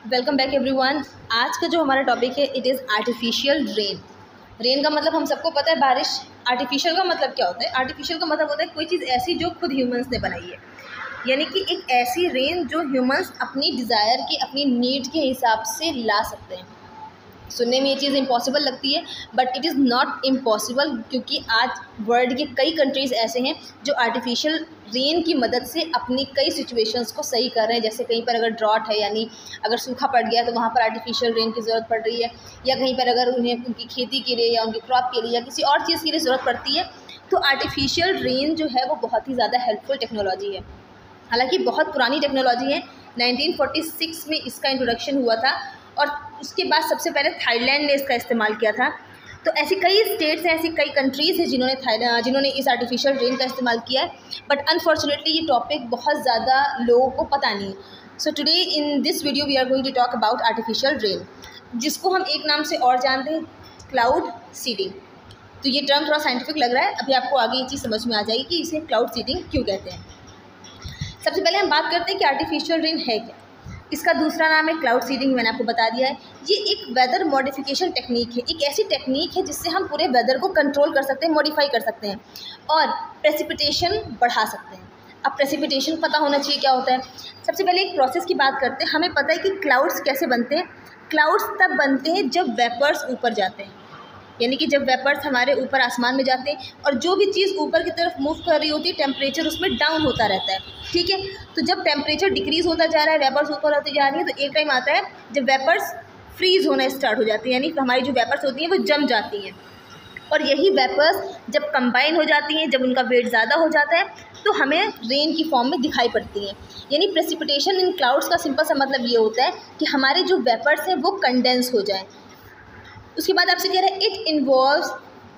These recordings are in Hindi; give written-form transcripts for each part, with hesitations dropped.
Welcome back everyone. आज का जो हमारा टॉपिक है it is artificial rain. Rain का मतलब हम सबको पता है, बारिश। आर्टिफिशियल का मतलब क्या होता है? आर्टिफिशियल का मतलब होता है कोई चीज़ ऐसी जो खुद ह्यूमंस ने बनाई है, यानी कि एक ऐसी रेन जो ह्यूमंस अपनी डिज़ायर की, अपनी नीड के हिसाब से ला सकते हैं। सुनने में ये चीज़ इम्पॉसिबल लगती है, but it is not impossible, क्योंकि आज वर्ल्ड के कई कंट्रीज़ ऐसे हैं जो आर्टिफिशियल रेन की मदद से अपनी कई सिचुएशंस को सही कर रहे हैं। जैसे कहीं पर अगर ड्रॉट है, यानी अगर सूखा पड़ गया तो वहाँ पर आर्टिफिशियल रेन की ज़रूरत पड़ रही है, या कहीं पर अगर उन्हें उनकी खेती के लिए या उनकी क्रॉप के लिए या किसी और चीज़ के लिए ज़रूरत पड़ती है, तो आर्टिफिशियल रेन जो है वो बहुत ही ज़्यादा हेल्पफुल टेक्नोलॉजी है। हालांकि बहुत पुरानी टेक्नोलॉजी है, 1946 में इसका इंट्रोडक्शन हुआ था और उसके बाद सबसे पहले थाईलैंड ने इसका इस्तेमाल किया था। तो ऐसी कई स्टेट्स हैं, ऐसी कई कंट्रीज़ हैं जिन्होंने इस आर्टिफिशियल रेन का इस्तेमाल किया है, बट अनफॉर्चुनेटली ये टॉपिक बहुत ज़्यादा लोगों को पता नहीं है। So today in this video we are going to talk about artificial rain, जिसको हम एक नाम से और जानते हैं, क्लाउड सीडिंग। तो ये टर्म थोड़ा साइंटिफिक लग रहा है, अभी आपको आगे ये चीज़ समझ में आ जाएगी कि इसे क्लाउड सीडिंग क्यों कहते हैं। सबसे पहले हम बात करते हैं कि आर्टिफिशियल रेन है क्या। इसका दूसरा नाम है क्लाउड सीडिंग, मैंने आपको बता दिया है। ये एक वेदर मॉडिफिकेशन टेक्निक है, एक ऐसी टेक्निक है जिससे हम पूरे वेदर को कंट्रोल कर सकते हैं, मॉडिफाई कर सकते हैं और प्रेसिपिटेशन बढ़ा सकते हैं। अब प्रेसिपिटेशन पता होना चाहिए क्या होता है। सबसे पहले एक प्रोसेस की बात करते हैं। हमें पता है कि क्लाउड्स कैसे बनते हैं। क्लाउड्स तब बनते हैं जब वेपर्स ऊपर जाते हैं, यानी कि जब वेपर्स हमारे ऊपर आसमान में जाते हैं और जो भी चीज़ ऊपर की तरफ मूव कर रही होती है, टेम्परेचर उसमें डाउन होता रहता है। ठीक है, तो जब टेम्परेचर डिक्रीज़ होता जा रहा है, वेपर्स ऊपर होती जा रही है, तो एक टाइम आता है जब वेपर्स फ्रीज़ होना स्टार्ट हो जाती है, यानी हमारी जो वेपर्स होती हैं वो जम जाती हैं। और यही वेपर्स जब कंबाइन हो जाती हैं, जब उनका वेट ज़्यादा हो जाता है, तो हमें रेन की फॉर्म में दिखाई पड़ती हैं। यानी प्रेसिपिटेशन इन क्लाउड्स का सिंपल सा मतलब ये होता है कि हमारे जो वेपर्स हैं वो कंडेंस हो जाएँ। उसके बाद आपसे कह रहा है it involves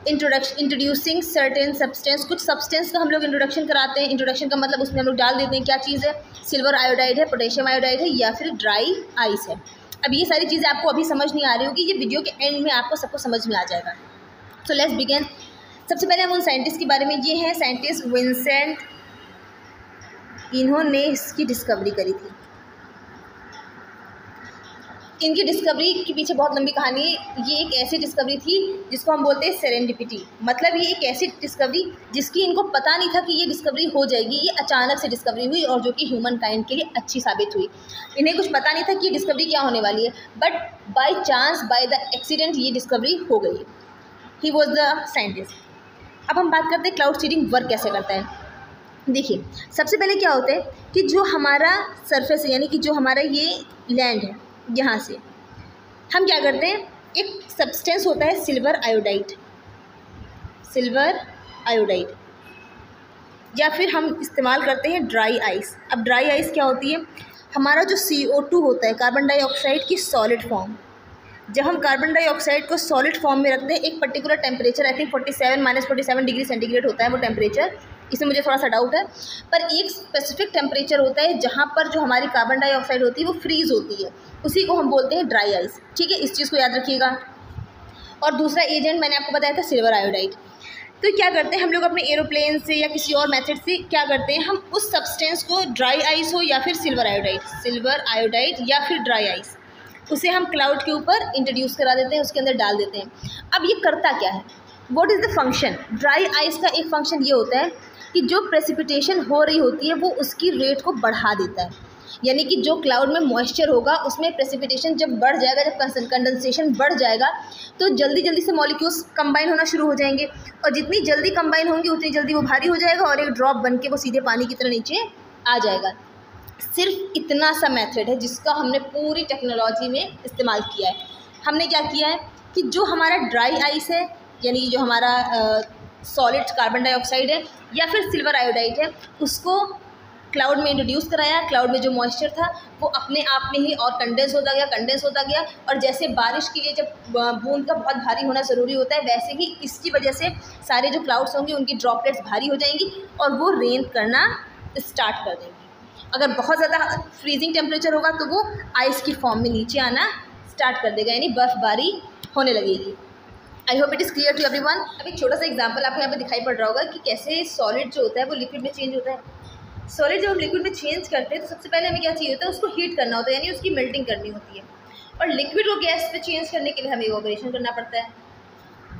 introducing certain substance. कुछ सब्सटेंस का हम लोग इंट्रोडक्शन कराते हैं। इंट्रोडक्शन का मतलब उसमें हम लोग डाल देते हैं क्या चीज़ है, सिल्वर आयोडाइड है, पोटेशियम आयोडाइड है, या फिर ड्राई आइस है। अब ये सारी चीज़ें आपको अभी समझ नहीं आ रही होगी, ये वीडियो के एंड में आपको सबको समझ में आ जाएगा। So let's begin. सबसे पहले हम उन साइंटिस्ट के बारे में, ये हैं साइंटिस्ट विंसेंट। इन्होंने इसकी डिस्कवरी करी थी। इनकी डिस्कवरी के पीछे बहुत लंबी कहानी है। ये एक ऐसी डिस्कवरी थी जिसको हम बोलते हैं सेरेंडिपिटी। मतलब ये एक ऐसी डिस्कवरी जिसकी इनको पता नहीं था कि ये डिस्कवरी हो जाएगी। ये अचानक से डिस्कवरी हुई और जो कि ह्यूमन काइंड के लिए अच्छी साबित हुई। इन्हें कुछ पता नहीं था कि ये डिस्कवरी क्या होने वाली है, but by chance, by the accident ये डिस्कवरी हो गई। He was the scientist. अब हम बात करते हैं क्लाउड सीडिंग वर्क कैसे करता है। देखिए, सबसे पहले क्या होता है कि जो हमारा सरफेस है, यानी कि जो हमारा ये लैंड है, यहाँ से हम क्या करते हैं, एक सब्सटेंस होता है सिल्वर आयोडाइड, सिल्वर आयोडाइड, या फिर हम इस्तेमाल करते हैं ड्राई आइस। अब ड्राई आइस क्या होती है, हमारा जो CO2 होता है, कार्बन डाइऑक्साइड की सॉलिड फॉर्म। जब हम कार्बन डाइऑक्साइड को सॉलिड फॉर्म में रखते हैं, एक particular temperature, I think 47 degree centigrade होता है वो टेम्परेचर, इसमें मुझे थोड़ा सा डाउट है, पर एक स्पेसिफिक टेम्परेचर होता है जहाँ पर जो हमारी कार्बन डाइऑक्साइड होती है वो फ्रीज़ होती है, उसी को हम बोलते हैं ड्राई आइस। ठीक है, इस चीज़ को याद रखिएगा। और दूसरा एजेंट मैंने आपको बताया था सिल्वर आयोडाइड। तो क्या करते हैं हम लोग अपने एरोप्लेन से या किसी और मेथड से क्या करते हैं, हम उस सब्सटेंस को, ड्राई आइस हो या फिर सिल्वर आयोडाइड या फिर ड्राई आइस, उसे हम क्लाउड के ऊपर इंट्रोड्यूस करा देते हैं, उसके अंदर डाल देते हैं। अब ये करता क्या है, what is the function. Dry ice का एक फंक्शन ये होता है कि जो प्रेसिपिटेशन हो रही होती है वो उसकी रेट को बढ़ा देता है। यानी कि जो क्लाउड में मॉइस्चर होगा उसमें प्रेसिपिटेशन जब बढ़ जाएगा, जब कंडेंसेशन बढ़ जाएगा, तो जल्दी जल्दी से मॉलिक्यूल्स कंबाइन होना शुरू हो जाएंगे, और जितनी जल्दी कंबाइन होंगी उतनी जल्दी वो भारी हो जाएगा और एक ड्रॉप बन के वो सीधे पानी की तरह नीचे आ जाएगा। सिर्फ इतना सा मेथड है जिसका हमने पूरी टेक्नोलॉजी में इस्तेमाल किया है। हमने क्या किया है कि जो हमारा ड्राई आइस है, यानी जो हमारा सॉलिड कार्बन डाइऑक्साइड है या फिर सिल्वर आयोडाइड है, उसको क्लाउड में इंट्रोड्यूस कराया। क्लाउड में जो मॉइस्चर था वो अपने आप में ही और कंडेंस होता गया, और जैसे बारिश के लिए जब बूंद का बहुत भारी होना ज़रूरी होता है, वैसे ही इसकी वजह से सारे जो क्लाउड्स होंगे उनकी ड्रॉपलेट्स भारी हो जाएंगी और वो रेन करना स्टार्ट कर देंगी। अगर बहुत ज़्यादा फ्रीजिंग टेम्परेचर होगा तो वो आइस की फॉर्म में नीचे आना स्टार्ट कर देगा, यानी बर्फ़बारी होने लगेगी। I hope it is clear to everyone. अब एक छोटा सा एग्जांपल आपको यहाँ पे दिखाई पड़ रहा होगा कि कैसे सॉलिड जो होता है वो लिक्विड में चेंज होता है। सॉलिड जब हम लिक्विड में चेंज करते हैं तो सबसे पहले हमें क्या चाहिए होता है, उसको हीट करना होता है, यानी उसकी मेल्टिंग करनी होती है। और लिक्विड को गैस पे चेंज करने के लिए हमें इवेपोरेशन करना पड़ता है।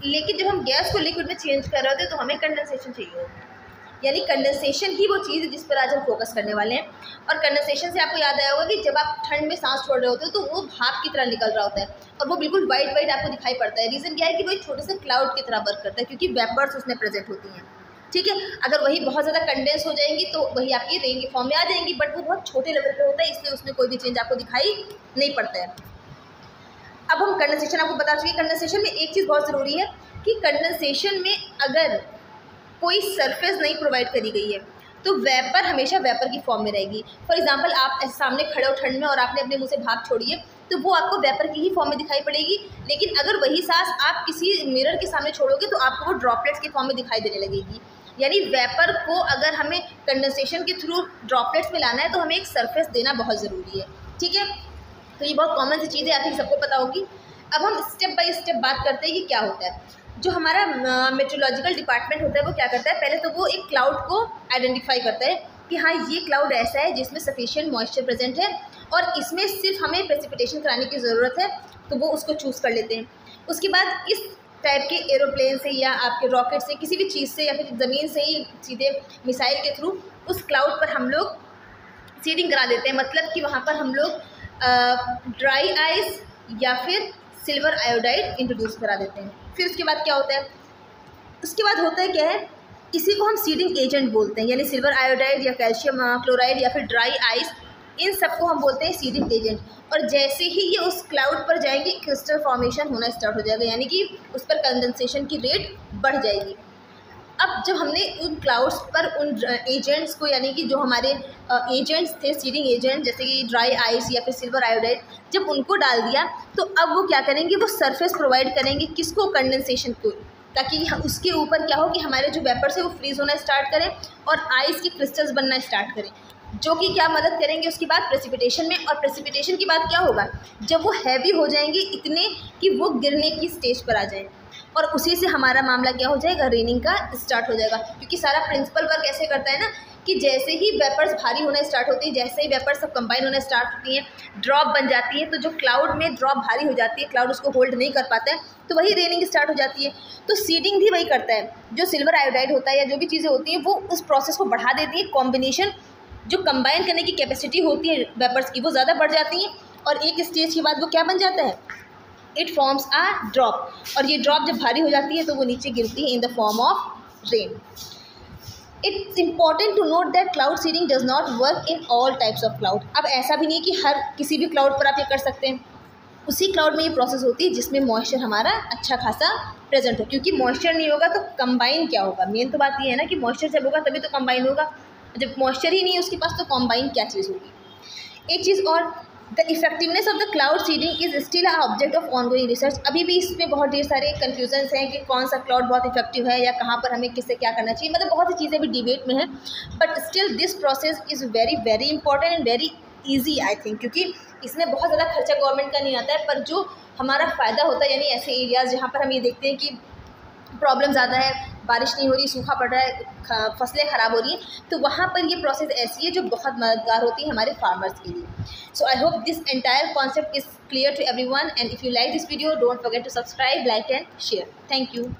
लेकिन जब हम गैस को लिक्विड में चेंज कर रहे होते हैं तो हमें कंडेंसेशन चाहिए होता है, यानी कंडेंसेशन ही वो चीज़ है जिस पर आज हम फोकस करने वाले हैं। और कंडेंसेशन से आपको याद आया होगा कि जब आप ठंड में सांस छोड़ रहे होते हो तो वो भाप की तरह निकल रहा होता है और वो बिल्कुल वाइट वाइट आपको दिखाई पड़ता है। रीज़न क्या है कि वो एक छोटे से क्लाउड की तरह वर्क करता है, क्योंकि वेपर्स उसमें प्रेजेंट होती हैं। ठीक है, अगर वही बहुत ज़्यादा कंडेंस हो जाएंगी तो वही आपकी रेन की फॉर्म में आ जाएंगी, बट वो बहुत छोटे लेवल पे होता है, इसलिए उसमें कोई भी चेंज आपको दिखाई नहीं पड़ता है। अब हम कंडेंसेशन आपको बता चुके। कंडेंसेशन में एक चीज़ बहुत ज़रूरी है कि कंडेंसेशन में अगर कोई सरफेस नहीं प्रोवाइड करी गई है तो वेपर हमेशा वेपर की फॉर्म में रहेगी। फॉर एग्जांपल आप ऐसे सामने खड़े हो ठंड में और आपने अपने मुंह से भाप छोड़ी है तो वो आपको वेपर की ही फॉर्म में दिखाई पड़ेगी। लेकिन अगर वही सांस आप किसी मिरर के सामने छोड़ोगे तो आपको वो ड्रॉपलेट्स की फॉर्म में दिखाई देने लगेगी। यानी वेपर को अगर हमें कंडेंसेशन के थ्रू ड्रॉपलेट्स में लाना है तो हमें एक सरफेस देना बहुत ज़रूरी है। ठीक है, तो ये बहुत कॉमन सी चीज़ है, आई थिंक सबको पता होगी। अब हम स्टेप बाय स्टेप बात करते हैं कि क्या होता है। जो हमारा मेट्रोलॉजिकल डिपार्टमेंट होता है वो क्या करता है, पहले तो वो एक क्लाउड को आइडेंटिफाई करता है कि हाँ ये क्लाउड ऐसा है जिसमें सफिशिएंट मॉइस्चर प्रेजेंट है और इसमें सिर्फ हमें प्रेसिपिटेशन कराने की ज़रूरत है, तो वो उसको चूज़ कर लेते हैं। उसके बाद इस टाइप के एरोप्लेन से या आपके रॉकेट से किसी भी चीज़ से या फिर ज़मीन से ही सीधे मिसाइल के थ्रू उस क्लाउड पर हम लोग सीडिंग करा देते हैं। मतलब कि वहाँ पर हम लोग ड्राई आइस या फिर सिल्वर आयोडाइड इंट्रोड्यूस करा देते हैं। फिर उसके बाद क्या होता है, उसके बाद होता है क्या है, इसी को हम सीडिंग एजेंट बोलते हैं, यानी सिल्वर आयोडाइड या कैल्शियम क्लोराइड या फिर ड्राई आइस, इन सबको हम बोलते हैं सीडिंग एजेंट। और जैसे ही ये उस क्लाउड पर जाएंगे क्रिस्टल फॉर्मेशन होना स्टार्ट हो जाएगा, यानी कि उस पर कंडेंसेशन की रेट बढ़ जाएगी। अब जब हमने उन क्लाउड्स पर उन एजेंट्स को, यानी कि जो हमारे एजेंट्स थे सीडिंग एजेंट जैसे कि ड्राई आइस या फिर सिल्वर आयोडाइड, जब उनको डाल दिया तो अब वो क्या करेंगे, वो सरफेस प्रोवाइड करेंगे किसको, कंडेंसेशन को, ताकि उसके ऊपर क्या हो कि हमारे जो वेपर्स है वो फ्रीज होना स्टार्ट करें और आइस के क्रिस्टल्स बनना स्टार्ट करें, जो कि क्या मदद करेंगे उसके बाद प्रेसिपिटेशन में। और प्रेसिपिटेशन के बाद क्या होगा, जब वो हैवी हो जाएंगे इतने कि वो गिरने की स्टेज पर आ जाए और उसी से हमारा मामला क्या हो जाएगा, रेनिंग का स्टार्ट हो जाएगा। क्योंकि सारा प्रिंसिपल वर्क ऐसे करता है ना कि जैसे ही वेपर्स भारी होना स्टार्ट होती है, जैसे ही वेपर्स सब कंबाइन होना स्टार्ट होती हैं, ड्रॉप बन जाती है, तो जो क्लाउड में ड्रॉप भारी हो जाती है, क्लाउड उसको होल्ड नहीं कर पाता है, तो वही रेनिंग स्टार्ट हो जाती है। तो सीडिंग भी वही करता है, जो सिल्वर आयोडाइड होता है या जो भी चीज़ें होती हैं वो उस प्रोसेस को बढ़ा देती है। कॉम्बिनेशन जो कंबाइन करने की कैपेसिटी होती है वेपर्स की वो ज़्यादा बढ़ जाती है और एक स्टेज के बाद वो क्या बन जाता है, इट फॉर्म्स आ ड्रॉप। और ये ड्रॉप जब भारी हो जाती है तो वो नीचे गिरती है in the form of rain. It's important to note that cloud seeding does not work in all types of cloud. अब ऐसा भी नहीं है कि हर किसी भी क्लाउड पर आप ये कर सकते हैं, उसी क्लाउड में ये प्रोसेस होती है जिसमें मॉइस्चर हमारा अच्छा खासा प्रेजेंट हो। क्योंकि मॉइस्चर नहीं होगा तो कंबाइन क्या होगा, मेन तो बात ये है ना कि मॉइस्चर जब होगा तभी तो कंबाइन होगा, जब मॉइस्चर ही नहीं है उसके पास तो कंबाइन क्या चीज़ होगी। एक चीज़ और, the effectiveness of the cloud seeding is still a object of ongoing research. अभी भी इसमें बहुत ढेर सारे कन्फ्यूजन्स हैं कि कौन सा क्लाउड बहुत इफेक्टिव है या कहाँ पर हमें किससे क्या करना चाहिए, मतलब बहुत सी चीज़ें भी डिबेट में हैं। But still this process is very very important and very easy I think, क्योंकि इसमें बहुत ज़्यादा खर्चा गवर्नमेंट का नहीं आता है, पर जो हमारा फ़ायदा होता है, यानी ऐसे एरियाज़ जहाँ पर हम ये देखते हैं कि प्रॉब्लम ज़्यादा है, बारिश नहीं हो रही, सूखा पड़ रहा है, फसलें ख़राब हो रही हैं, तो वहाँ पर ये प्रोसेस ऐसी है जो बहुत मददगार होती है हमारे फार्मर्स के लिए। So I hope this entire concept is clear to everyone, and if you like this video don't forget to subscribe, like and share. Thank you.